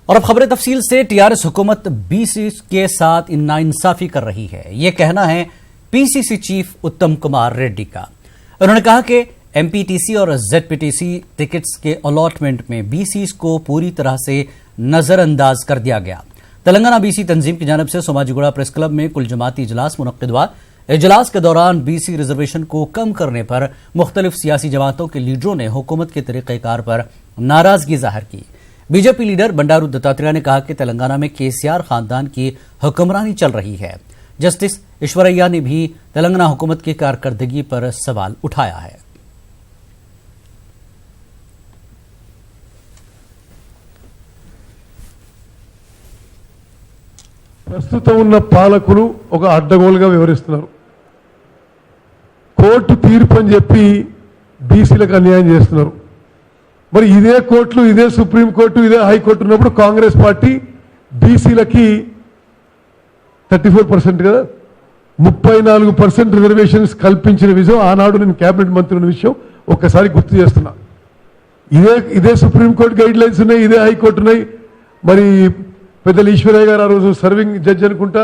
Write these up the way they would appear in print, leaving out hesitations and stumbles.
और अब खबरें तफसील से। टीआरएस हुकूमत बीसी के साथ नाइंसाफी कर रही है, यह कहना है पीसीसी चीफ उत्तम कुमार रेड्डी का। उन्होंने कहा कि एमपीटीसी और जेडपीटीसी टिकट्स के अलॉटमेंट में बीसीस को पूरी तरह से नजरअंदाज कर दिया गया। तेलंगाना बीसी तंजीम की जानब से सोमाजीगुड़ा प्रेस क्लब में कुल जमाती इजलास मुनक्किद हुआ। इजलास के दौरान बीसी रिजर्वेशन को कम करने पर मुख्तलिफ सियासी जमातों के लीडरों ने हुकूमत के तरीक़ेकार पर नाराजगी जाहिर की। बीजेपी लीडर बंडारू दत्तात्रेय ने कहा कि तेलंगाना में केसीआर खानदान की हुक्मरानी चल रही है। जस्टिस ईश्वरैया ने भी तेलंगाना हुकूमत की कारकर्दगी पर सवाल उठाया है। ప్రస్తుతం ఉన్న పాలకులు ఒక అడ్డగోలుగా వివరిస్తున్నారు. కోర్టు తీర్పు అని చెప్పి బీసీలకు అన్యాయం చేస్తున్నారు. మరి ఇదే కోర్టులు, ఇదే సుప్రీంకోర్టు, ఇదే హైకోర్టు ఉన్నప్పుడు కాంగ్రెస్ పార్టీ బీసీలకి 34% కదా, 34% రిజర్వేషన్స్ కల్పించిన విషయం ఆనాడు నేను కేబినెట్ మంత్రి ఉన్న విషయం ఒక్కసారి గుర్తు చేస్తున్నా. ఇదే సుప్రీంకోర్టు గైడ్ లైన్స్ ఉన్నాయి, ఇదే హైకోర్టు ఉన్నాయి. మరి పెద్దలు ఈశ్వరయ్య గారు ఆ రోజు సర్వింగ్ జడ్జి అనుకుంటా.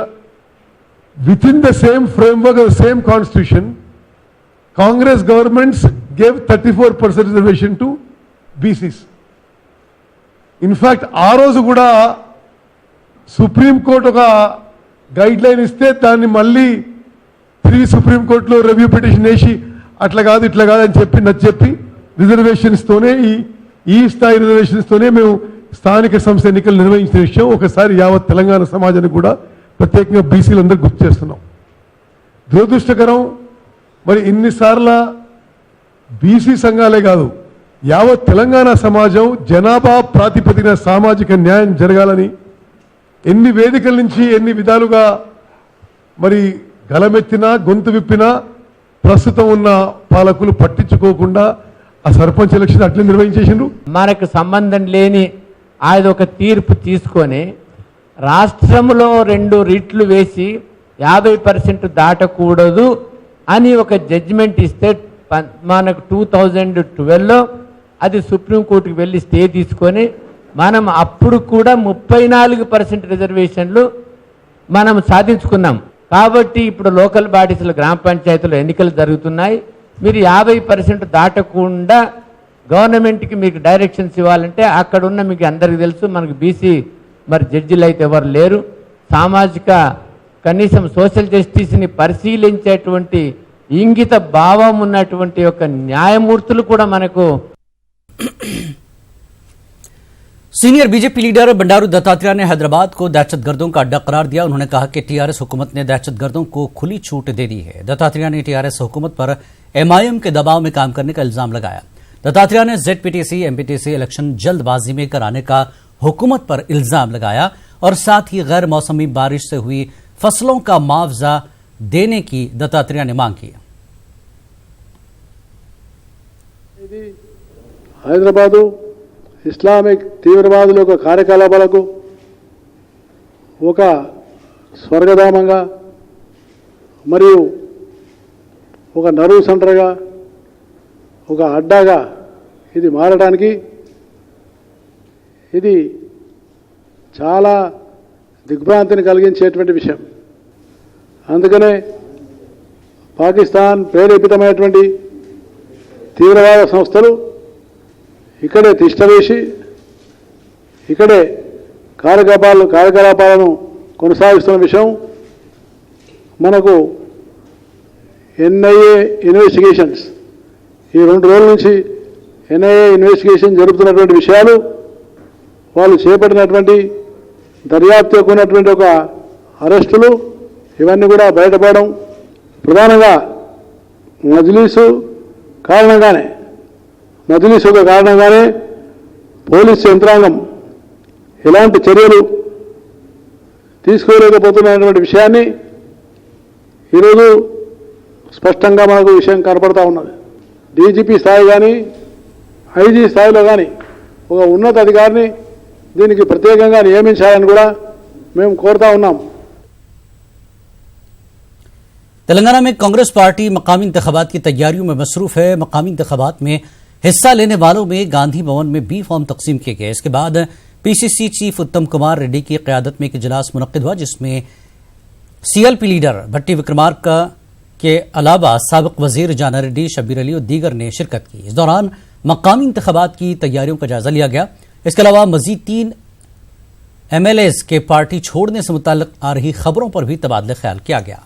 With in the same framework of the same constitution Congress governments gave 34% reservation to BCs. In fact ఆ రోజు కూడా సుప్రీంకోర్టు ఒక గైడ్ లైన్ ఇస్తే దాన్ని మళ్ళీ తిరిగి సుప్రీంకోర్టులో రివ్యూ పిటిషన్ వేసి అట్లా కాదు ఇట్లా కాదు అని చెప్పి నచ్చెప్పి రిజర్వేషన్స్తోనే ఈ స్థాయి రిజర్వేషన్స్తోనే మేము స్థానిక సంస్థ ఎన్నికలు నిర్వహించిన విషయం ఒకసారి యావత్ తెలంగాణ సమాజానికి కూడా ప్రత్యేకంగా బీసీలందరూ గుర్తు చేస్తున్నాం. దురదృష్టకరం, మరి ఇన్నిసార్లు బీసీ సంఘాలే కాదు యావత్ తెలంగాణ సమాజం జనాభా ప్రాతిపదికన సామాజిక న్యాయం జరగాలని ఎన్ని వేదికల నుంచి ఎన్ని విధాలుగా మరి గలమెత్తినా గొంతు విప్పినా ప్రస్తుతం ఉన్న పాలకులు పట్టించుకోకుండా ఆ సర్పంచ్ ఎలక్షన్ అట్లే నిర్వహించేసిండ్రు. మనకు సంబంధం లేని ఒక తీర్పు తీసుకొని రాష్ట్రంలో 2 రిట్లు వేసి 50% దాటకూడదు అని ఒక జడ్జిమెంట్ ఇస్తే మనకు 2012లో అది సుప్రీంకోర్టుకు వెళ్ళి స్టే తీసుకొని మనం అప్పుడు కూడా 34% రిజర్వేషన్లు మనం సాధించుకున్నాం. కాబట్టి ఇప్పుడు లోకల్ బాడీస్లో గ్రామ పంచాయతీలో ఎన్నికలు జరుగుతున్నాయి. మీరు 50% దాటకుండా గవర్నమెంట్కి మీకు డైరెక్షన్స్ ఇవ్వాలంటే అక్కడ ఉన్న మీకు అందరికీ తెలుసు, మనకు బీసీ మరి జడ్జిలు అయితే ఎవరు లేరు. సామాజిక కనీసం సోషల్ జస్టిస్ని పరిశీలించేటువంటి ఇంగిత భావం ఉన్నటువంటి ఒక న్యాయమూర్తులు కూడా మనకు. Senior BJP leader Bandaru Dattatreya ने हैदराबाद को दहशतगर्दों का अड्डा करार दिया। उन्होंने कहा कि टीआरएस हुकूमत ने दहशतगर्दों को खुली छूट दे दी है। दत्तात्रेय ने टीआरएस हुकूमत पर एमआईएम के दबाव में काम करने का इल्जाम लगाया। दत्तात्रेय ने जेडपीटीसी एमपीटीसी इलेक्शन जल्दबाजी में कराने का हुकूमत पर इल्जाम लगाया और साथ ही गैर मौसमी बारिश से हुई फसलों का मुआवजा देने की दत्तात्रेय ने मांग की। హైదరాబాదు ఇస్లామిక్ తీవ్రవాదుల యొక్క కార్యకలాపాలకు ఒక స్వర్గధామంగా మరియు ఒక నరువు సెంటర్గా ఒక అడ్డాగా ఇది మారడానికి ఇది చాలా దిగ్భ్రాంతిని కలిగించేటువంటి విషయం. అందుకనే పాకిస్తాన్ ప్రేరేపితమైనటువంటి తీవ్రవాద సంస్థలు ఇక్కడే తిష్టవేసి ఇక్కడే కార్యకలాపాలను కొనసాగిస్తున్న విషయం మనకు ఎన్ఐఏ ఇన్వెస్టిగేషన్స్ ఈ 2 రోజుల నుంచి ఎన్ఐఏ ఇన్వెస్టిగేషన్ జరుపుతున్నటువంటి విషయాలు, వాళ్ళు చేపట్టినటువంటి దర్యాప్తుకు ఉన్నటువంటి ఒక అరెస్టులు ఇవన్నీ కూడా బయటపడడం ప్రధానంగా మజ్లిసు కారణంగానే పోలీసు యంత్రాంగం ఎలాంటి చర్యలు తీసుకోలేకపోతున్నటువంటి విషయాన్ని ఈరోజు స్పష్టంగా మనకు విషయం కనపడతా ఉన్నది. డీజీపీ స్థాయి కానీ ఐజీ స్థాయిలో కానీ ఒక ఉన్నత అధికారిని దీనికి ప్రత్యేకంగా నియమించాలని కూడా మేము కోరుతా ఉన్నాం. तेलंगाना में कांग्रेस पार्टी मकामी इंतखाबात की तैयारियों में मसरूफ है। मकामी इंतखाबात में हिस्सा लेने वालों में गांधी भवन में बी फॉर्म तकसीम किए गए। इसके बाद पीसीसी चीफ उत्तम कुमार रेड्डी की क़यादत में एक इजलास मुनक्किद हुआ, जिसमें सीएलपी लीडर भट्टी विक्रमार्का के अलावा साबिक वजीर जाना रेड्डी, शब्बीर अली और दीगर ने शिरकत की। इस दौरान मकामी इंतखाबात की तैयारियों का जायजा लिया गया। इसके अलावा मजीद 3 MLAs के पार्टी छोड़ने से मुताल्लिक आ रही खबरों पर भी तबादला ख्याल किया गया।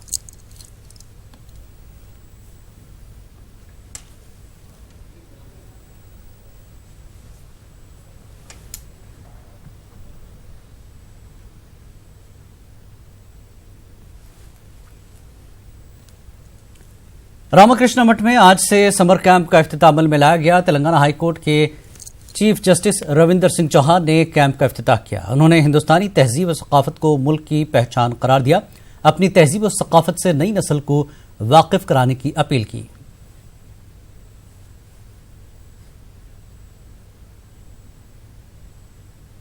रामकृष्ण मठ में आज से समर कैंप का इफ्तिताह अमल में लाया गया। तेलंगाना हाईकोर्ट के चीफ जस्टिस रविंदर सिंह चौहान ने कैंप का इफ्तिताह किया। उन्होंने हिंदुस्तानी तहजीब और सकाफत को मुल्क की पहचान करार दिया। अपनी तहजीब और सकाफत से नई नस्ल को वाकिफ कराने की अपील की।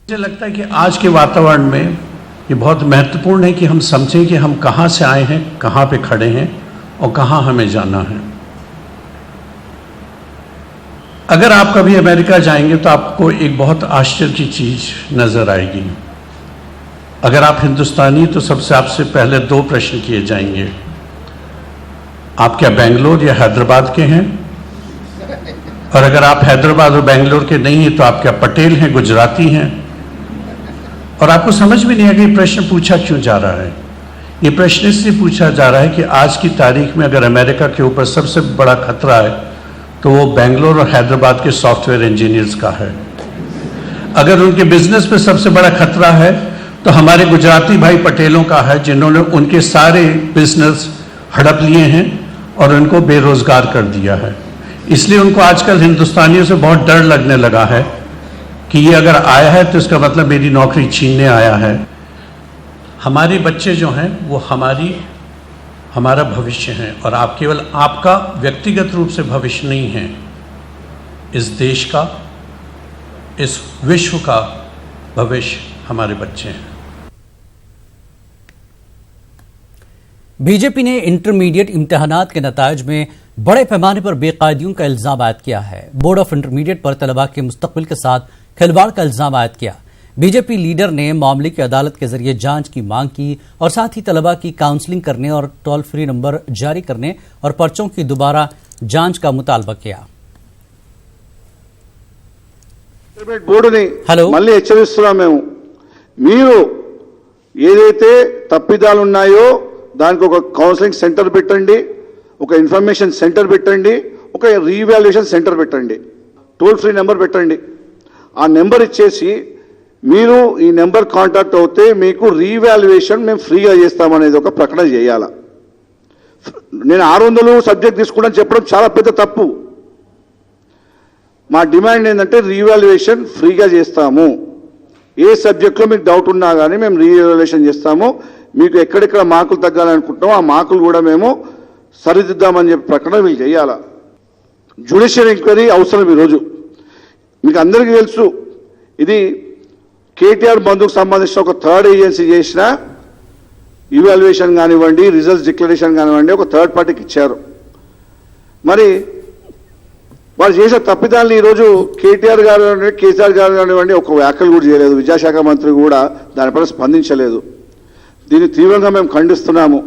मुझे लगता है कि आज के वातावरण में ये बहुत महत्वपूर्ण है कि हम समझें कि हम कहाँ से आए हैं, कहाँ पे खड़े हैं और कहाँ हमें जाना है। अगर आप कभी अमेरिका जाएंगे तो आपको एक बहुत आश्चर्य की चीज़ नज़र आएगी। अगर आप हिंदुस्तानी तो सबसे आपसे पहले 2 प्रश्न किए जाएंगे, आप क्या बेंगलोर या हैदराबाद के हैं? और अगर आप हैदराबाद और बेंगलोर के नहीं हैं तो आप क्या पटेल हैं, गुजराती हैं? और आपको समझ में नहीं आएगा ये प्रश्न पूछा क्यों जा रहा है। ये प्रश्न इसलिए पूछा जा रहा है कि आज की तारीख में अगर अमेरिका के ऊपर सबसे बड़ा खतरा है तो वो बेंगलोर और हैदराबाद के सॉफ्टवेयर इंजीनियर्स का है। अगर उनके बिजनेस में सबसे बड़ा खतरा है तो हमारे गुजराती भाई पटेलों का है, जिन्होंने उनके सारे बिजनेस हड़प लिए हैं और उनको बेरोजगार कर दिया है। इसलिए उनको आजकल हिंदुस्तानियों से बहुत डर लगने लगा है कि ये अगर आया है तो इसका मतलब मेरी नौकरी छीनने आया है। हमारे बच्चे जो हैं वो हमारा भविष्य हैं और आप केवल आपका व्यक्तिगत रूप से भविष्य नहीं है, इस देश का, इस विश्व का भविष्य हमारे बच्चे हैं। बीजेपी ने इंटरमीडिएट इम्तिहानात के नतायज में बड़े पैमाने पर बेकायदियों का इल्जाम आयद किया है। बोर्ड ऑफ इंटरमीडिएट पर तलबा के मुस्तकबिल के साथ खिलवाड़ का इल्जाम आयद किया। बीजेपी लीडर ने मामले की अदालत के जरिए जांच की मांग की और साथ ही तलबा की काउंसलिंग करने और टोल फ्री नंबर जारी करने और पर्चों की दोबारा जांच का मुतालबा किया। బోర్డుని మళ్ళీ హెచ్చరిస్తున్నాం మేము, మీరు ఏదైతే తప్పిదాలు ఉన్నాయో దానికి ఒక కౌన్సిలింగ్ సెంటర్ పెట్టండి, ఒక ఇన్ఫర్మేషన్ సెంటర్ పెట్టండి, ఒక రీవాల్యుయేషన్ సెంటర్ పెట్టండి, టోల్ ఫ్రీ నెంబర్ పెట్టండి. ఆ నెంబర్ ఇచ్చేసి మీరు ఈ నెంబర్ కాంటాక్ట్ అవుతే మీకు రీవాల్యుయేషన్ మేము ఫ్రీగా చేస్తామనేది ఒక ప్రకటన చేయాలా. నేను 600 సబ్జెక్ట్ తీసుకుంటాను చెప్పడం చాలా పెద్ద తప్పు. మా డిమాండ్ ఏంటంటే రీవాల్యుయేషన్ ఫ్రీగా చేస్తాము. ఏ సబ్జెక్ట్లో మీకు డౌట్ ఉన్నా కానీ మేము రీవాల్యుయేషన్ చేస్తాము. మీకు ఎక్కడెక్కడ మార్కులు తగ్గాలనుకుంటున్నామో ఆ మార్కులు కూడా మేము సరిదిద్దామని చెప్పి ప్రకటన వీళ్ళు చేయాలా. జ్యుడిషియల్ ఎంక్వైరీ అవసరం. ఈరోజు మీకు అందరికీ తెలుసు, ఇది కేటీఆర్ బంధుకు సంబంధించిన ఒక థర్డ్ ఏజెన్సీ చేసిన ఇవాల్యుయేషన్ కానివ్వండి, రిజల్ట్స్ డిక్లరేషన్ కానివ్వండి, ఒక థర్డ్ పార్టీకి ఇచ్చారు. మరి వాళ్ళు చేసే తప్పిదాన్ని ఈరోజు కేటీఆర్ గారు కేసీఆర్ గారు కానివ్వండి ఒక వ్యాఖ్యలు కూడా చేయలేదు. విద్యాశాఖ మంత్రి కూడా దానిపై స్పందించలేదు. దీన్ని తీవ్రంగా మేము ఖండిస్తున్నాము.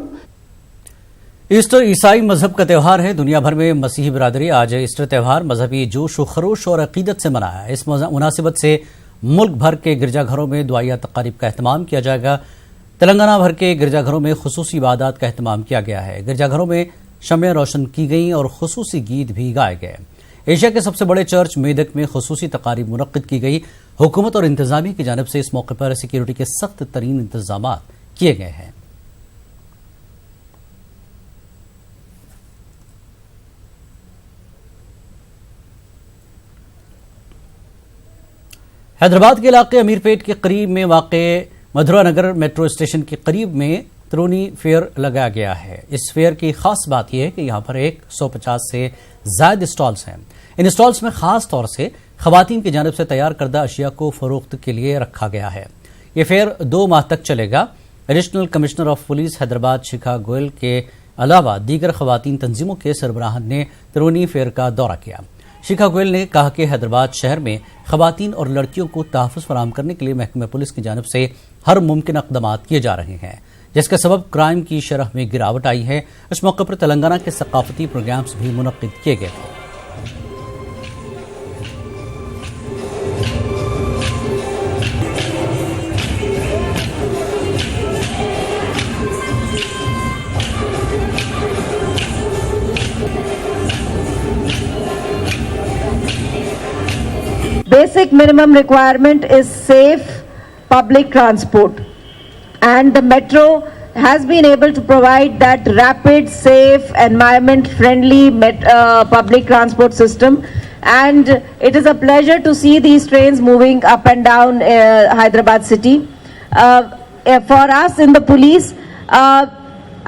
ईस्टर ईसाई मजहब का त्यौहार है। दुनिया भर में मसीही बिरादरी आज ईस्टर त्यौहार मजहबी जोश व खरोश और अकीदत से मनाया। इस मुनासिबत से मुल्क भर के गिरजाघरों में दुआया तकारीब का एहतमाम किया जाएगा। तेलंगाना भर के गिरजाघरों में खुसूसी इबादत का एहतमाम किया गया है। गिरजाघरों में शम्में रोशन की गई और खुसूसी गीत भी गाए गए। एशिया के सबसे बड़े चर्च मेदक में खुसूसी तकारीब मुनक्किद की गई। हुकूमत और इंतजामिया की जानिब से इस मौके पर सिक्योरिटी के सख्त तरीन इंतजाम किए गए हैं। हैदराबाद के इलाके अमीरपेट के करीब में वाक़े मधुरा नगर मेट्रो स्टेशन के करीब में तरूनी फेयर लगाया गया है। इस फेयर की खास बात यह है कि यहाँ पर 150 से ज्यादा स्टॉल्स हैं। इन स्टॉल्स में खास तौर से खवातीन की जानिब से तैयार करदा अशिया को फरोख्त के लिए रखा गया है। ये फेयर 2 माह तक चलेगा। Additional commissioner of police Hyderabad Shikha Goyal के अलावा दीगर खवातीन तंजीमों के सरबराहान ने तरूनी फेयर का दौरा किया। शिखा गोयल ने कहा कि हैदराबाद शहर में खवातीन और लड़कियों को तहफ़्फ़ुज़ फराहम करने के लिए महकमा पुलिस की जानिब से हर मुमकिन इक़दाम किए जा रहे हैं, जिसके सबब क्राइम की शरह में गिरावट आई है। इस मौके पर तेलंगाना के सकाफती प्रोग्राम्स भी मुनक्किद किए गए थे। Basic minimum requirement is safe public transport, and the metro has been able to provide that rapid, safe, environment-friendly public transport system. And it is a pleasure to see these trains moving up and down Hyderabad city. For us in the police,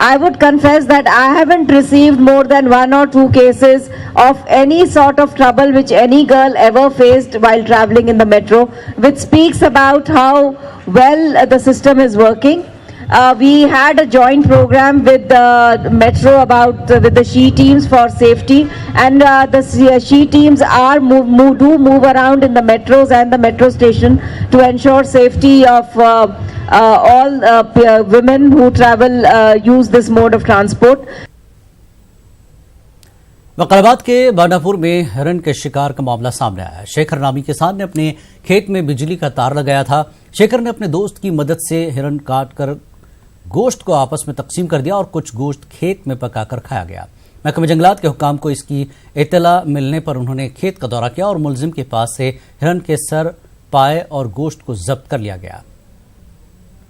I would confess that I haven't received more than 1 or 2 cases of any sort of trouble which any girl ever faced while traveling in the metro, which speaks about how well the system is working. We had a joint program with the metro with the SHE teams for safety, and the SHE teams do move around in the metros and the metro station to ensure safety of all women who travel use this mode of transport. वकालाबाद के बांडापुर में हिरण के शिकार का मामला सामने आया। शेखर नामी किसान ने अपने खेत में बिजली का तार लगाया था। शेखर ने अपने दोस्त की मदद से हिरण काट कर गोश्त को आपस में तकसीम कर दिया और कुछ गोश्त खेत में पकाकर खाया गया। महकमा जंगलात के हुकाम को इसकी इत्तला मिलने पर उन्होंने खेत का दौरा किया और मुलजिम के पास से हिरण के सर, पाए और गोश्त को जब्त कर लिया गया।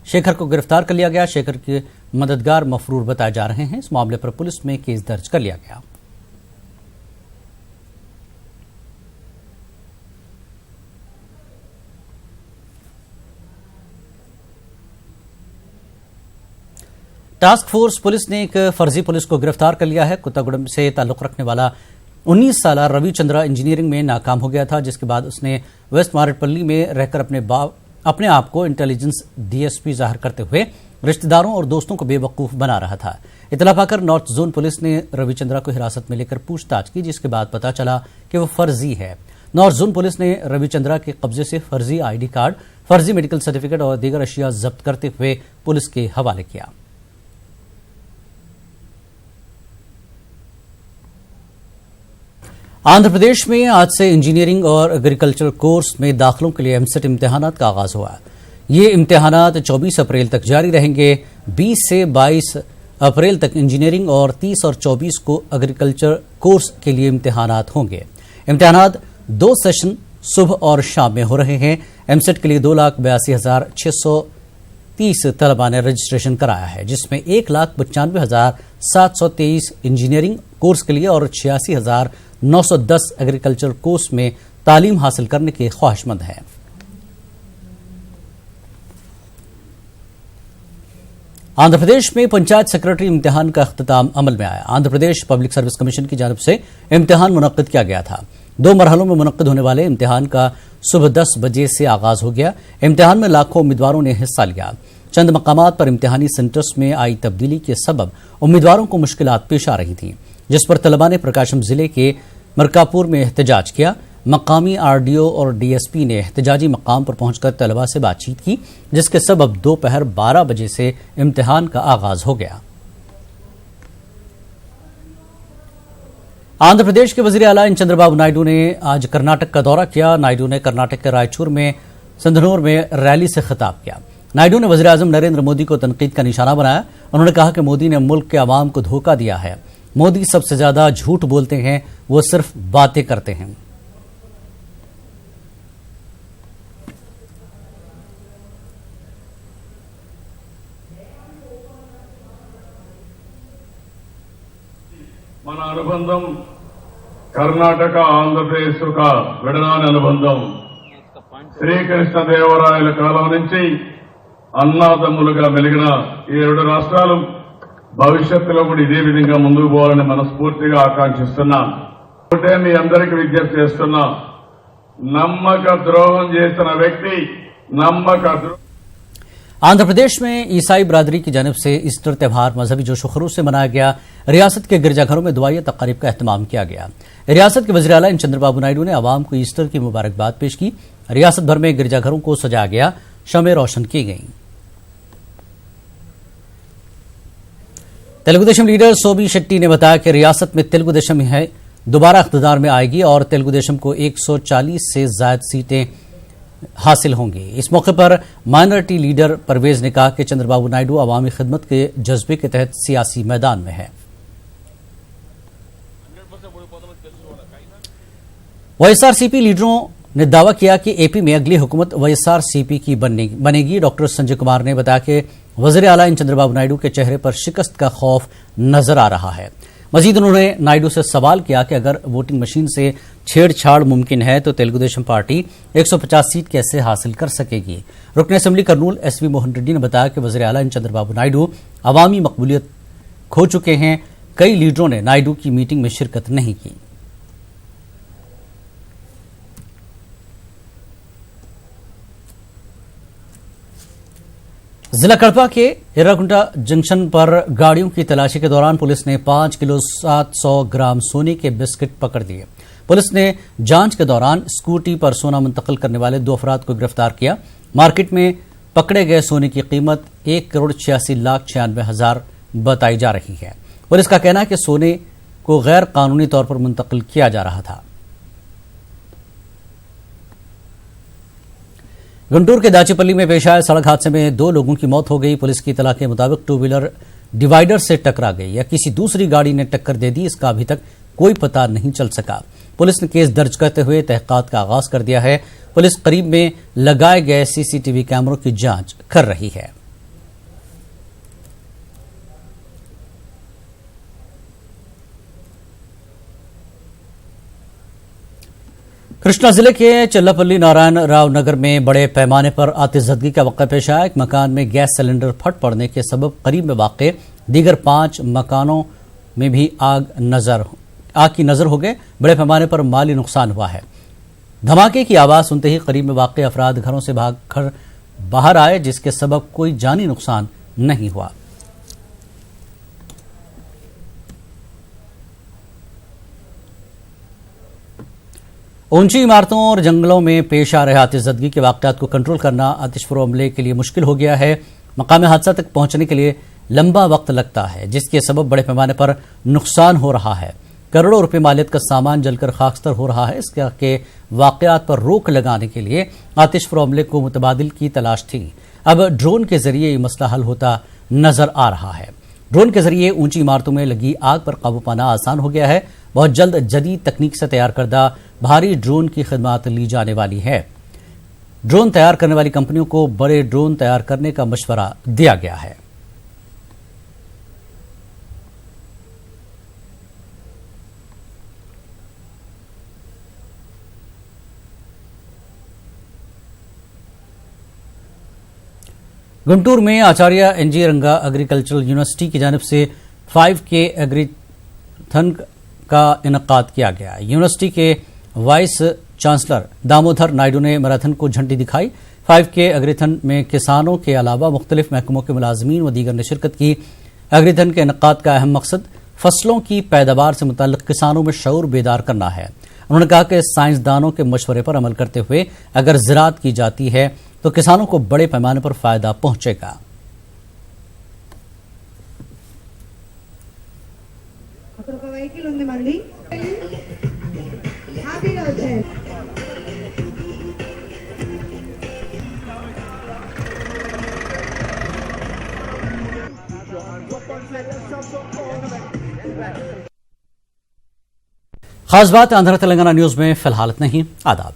शेखर को गिरफ्तार कर लिया गया। शेखर के मददगार मफरूर बताए जा रहे हैं। इस मामले पर पुलिस में केस दर्ज कर लिया गया। टास्क फोर्स पुलिस ने एक फर्जी पुलिस को गिरफ्तार कर लिया है। कुत्तागुड़म से ताल्लुक रखने वाला 19 साल रविचंद्रा इंजीनियरिंग में नाकाम हो गया था, जिसके बाद उसने वेस्ट मारेडपल्ली में रहकर अपने आप को इंटेलिजेंस डीएसपी जाहिर करते हुए रिश्तेदारों और दोस्तों को बेवकूफ बना रहा था। इतला पाकर नॉर्थ जोन पुलिस ने रविचंद्रा को हिरासत में लेकर पूछताछ की, जिसके बाद पता चला कि वह फर्जी है। नॉर्थ जोन पुलिस ने रविचंद्रा के कब्जे से फर्जी आईडी कार्ड, फर्जी मेडिकल सर्टिफिकेट और दीगर अशिया जब्त करते हुए पुलिस के हवाले किया। आंध्र प्रदेश में आज से इंजीनियरिंग और एग्रीकल्चर कोर्स में दाखिलों के लिए एमसेट इम्तिहानात का आगाज हुआ। ये इम्तिहानात 24 अप्रैल तक जारी रहेंगे। 20 से 22 अप्रैल तक इंजीनियरिंग और 30 और 24 को एग्रीकल्चर कोर्स के लिए इम्तिहानात होंगे। इम्तिहानात 2 सेशन सुबह और शाम में हो रहे हैं। एमसेट के लिए 2,82,630 तलबा ने रजिस्ट्रेशन कराया है, जिसमें 1,95,723 इंजीनियरिंग कोर्स के लिए और 86,910 एग्रीकल्चर कोर्स में तालीम हासिल करने के ख्वाहिशमंद हैं। आंध्र प्रदेश में पंचायत सेक्रेटरी इम्तिहान का अख्तिताम अमल में आया। Andhra Pradesh public service commission की जानिब से इम्तिहान मुनक्किद किया गया था। 2 मरहलों में मुनक्किद होने वाले इम्तिहान का सुबह 10 बजे से आगाज हो गया। इम्तिहान में लाखों उम्मीदवारों ने हिस्सा लिया। चंद मकामात पर इम्तिहानी सेंटर्स में आई तब्दीली के सबब उम्मीदवारों को मुश्किलात पेश आ रही थी, जिस पर तलबा ने प्रकाशम जिले के मरकापुर में एहतजाज किया। मकामी आरडीओ और डीएसपी ने एहतजाजी मकाम पर पहुंचकर तलबा से बातचीत की, जिसके सबब दोपहर 12 बजे से इम्तिहान का आगाज हो गया। आंध्र प्रदेश के वजीर आला चंद्रबाबू नायडू ने आज कर्नाटक का दौरा किया। नायडू ने कर्नाटक के रायचूर में संधनूर में रैली से खिताब किया। नायडू ने वजीर आजम नरेंद्र मोदी को तनकीद का निशाना बनाया। उन्होंने कहा कि मोदी ने मुल्क के अवाम को धोखा दिया है। मोदी सबसे ज्यादा झूठ बोलते हैं, वो सिर्फ बातें करते हैं। మన అనుబంధం కర్ణాటక ఆంధ్రప్రదేశ్ ఒక విడనాని అనుబంధం. శ్రీకృష్ణదేవరాయల కాలం నుంచి అన్నాదమ్ములుగా మెలిగిన ఈ 2 రాష్ట్రాలు భవిష్యత్తులో కూడా ఇదే విధంగా ముందుకు పోవాలని మనస్ఫూర్తిగా ఆకాంక్షిస్తున్నాం. ఒకటే మీ అందరికీ విజ్ఞప్తి చేస్తున్నా, నమ్మక ద్రోహం చేసిన వ్యక్తి आंध्र प्रदेश में ईसाई बिरादरी की जानिब से ईस्टर त्यौहार मजहबी जोशो खरोश से मनाया गया। रियासत के गिरजाघरों में दुआया तकारीब का एहतमाम किया गया। रियासत के वज़ीर आला चंद्रबाबू नायडू ने आवाम को ईस्टर की मुबारकबाद पेश की। रियासत भर में गिरजाघरों को सजाया गया, शमें रोशन की गईं। तेलुगुदेशम लीडर सोबी शेट्टी ने बताया कि रियासत में तेलुगुदेशम है दोबारा इख्तियार में आएगी और तेलुगुदेशम को 140 से ज्यादा सीटें हासिल होंगी। इस मौके पर माइनॉरिटी लीडर परवेज ने कहा कि चंद्रबाबू नायडू अवामी खिदमत के जज्बे के तहत सियासी मैदान में है। वाईएसआरसीपी लीडरों ने दावा किया कि एपी में अगली हुकूमत वाईएसआरसीपी की बनेगी। डॉक्टर संजय कुमार ने बताया कि वज़ीर आला चंद्रबाबू नायडू के चेहरे पर शिकस्त का खौफ नजर आ रहा है। मजीद उन्होंने नायडू से सवाल किया कि अगर वोटिंग मशीन से छेड़छाड़ मुमकिन है तो तेलुगुदेशम पार्टी 150 सीट कैसे हासिल कर सकेगी। रुकन असेंबली कर्नूल एसवी मोहन रेड्डी ने बताया कि वज़ीर आला चंद्रबाबू नायडू अवामी मकबूलियत खो चुके हैं। कई लीडरों ने नायडू की मीटिंग में शिरकत नहीं की। जिला कड़पा के एर्रागुंटा जंक्शन पर गाड़ियों की तलाशी के दौरान पुलिस ने 5 किलो 700 ग्राम सोने के बिस्किट पकड़ लिए। पुलिस ने जांच के दौरान स्कूटी पर सोना मुंतकिल करने वाले 2 अफराद को गिरफ्तार किया। मार्केट में पकड़े गए सोने की कीमत 1,86,96,000 बताई जा रही है। पुलिस का कहना है कि सोने को गैर कानूनी तौर पर मुंतकिल किया जा रहा था। गुंटूर के दाचीपल्ली में पेश आए सड़क हादसे में 2 लोगों की मौत हो गई। पुलिस की इतला के मुताबिक 2 व्हीलर डिवाइडर से टकरा गई या किसी दूसरी गाड़ी ने टक्कर दे दी, इसका अभी तक कोई पता नहीं चल सका। पुलिस ने केस दर्ज करते हुए तहकीकात का आगाज कर दिया है। पुलिस करीब में लगाए गए सीसीटीवी कैमरों की जांच कर रही है। कृष्णा जिले के चल्लापल्ली नारायण राव नगर में बड़े पैमाने पर आतिशबाजी का वाक़या पेश आया। एक मकान में गैस सिलेंडर फट पड़ने के सबब करीब में वाक़े दीगर 5 मकानों में भी आग की नजर हो गए। बड़े पैमाने पर माली नुकसान हुआ है। धमाके की आवाज सुनते ही करीब में वाक़े अफराद घरों से भागकर बाहर आए, जिसके सबब कोई जानी नुकसान नहीं हुआ। ऊंची इमारतों और जंगलों में पेश आ रहे आतिशबाजी के वाक़यात को कंट्रोल करना आतिशफरो अमले के लिए मुश्किल हो गया है। मकाम हादसा तक पहुंचने के लिए लंबा वक्त लगता है, जिसके सबब बड़े पैमाने पर नुकसान हो रहा है। करोड़ों रुपए मालियत का सामान जलकर खाकस्तर हो रहा है। इसके वाक़यात पर रोक लगाने के लिए आतिशफरो अमले को मुतबादिल की तलाश थी। अब ड्रोन के जरिए ये मसला हल होता नजर आ रहा है। ड्रोन के जरिए ऊंची इमारतों में लगी आग पर काबू पाना आसान हो गया है। बहुत जल्द जदीद तकनीक से तैयार करदा भारी ड्रोन की खिदमत ली जाने वाली है। ड्रोन तैयार करने वाली कंपनियों को बड़े ड्रोन तैयार करने का मशवरा दिया गया है। गुंटूर में आचार्य एनजी रंगा एग्रीकल्चरल यूनिवर्सिटी की जानिब से 5K एग्रीथन का इनकाद किया गया। यूनिवर्सिटी के वाइस चांसलर दामोदर नायडू ने मैराथन को झंडी दिखाई। 5K एग्रीथन में किसानों के अलावा मुख्तलिफ महकमों के मुलाजमीन व दीगर ने शिरकत की। एग्रीथन के इनकाद का अहम मकसद फसलों की पैदावार से मुतल्लिक किसानों में शऊर बेदार करना है। उन्होंने कहा कि साइंसदानों के मशवरे पर अमल करते हुए अगर ज़राअत की जाती है तो किसानों को बड़े पैमाने पर फायदा पहुंचेगा। खास बात आंध्र तेलंगाना न्यूज में फिलहाल इतना ही। आदाब।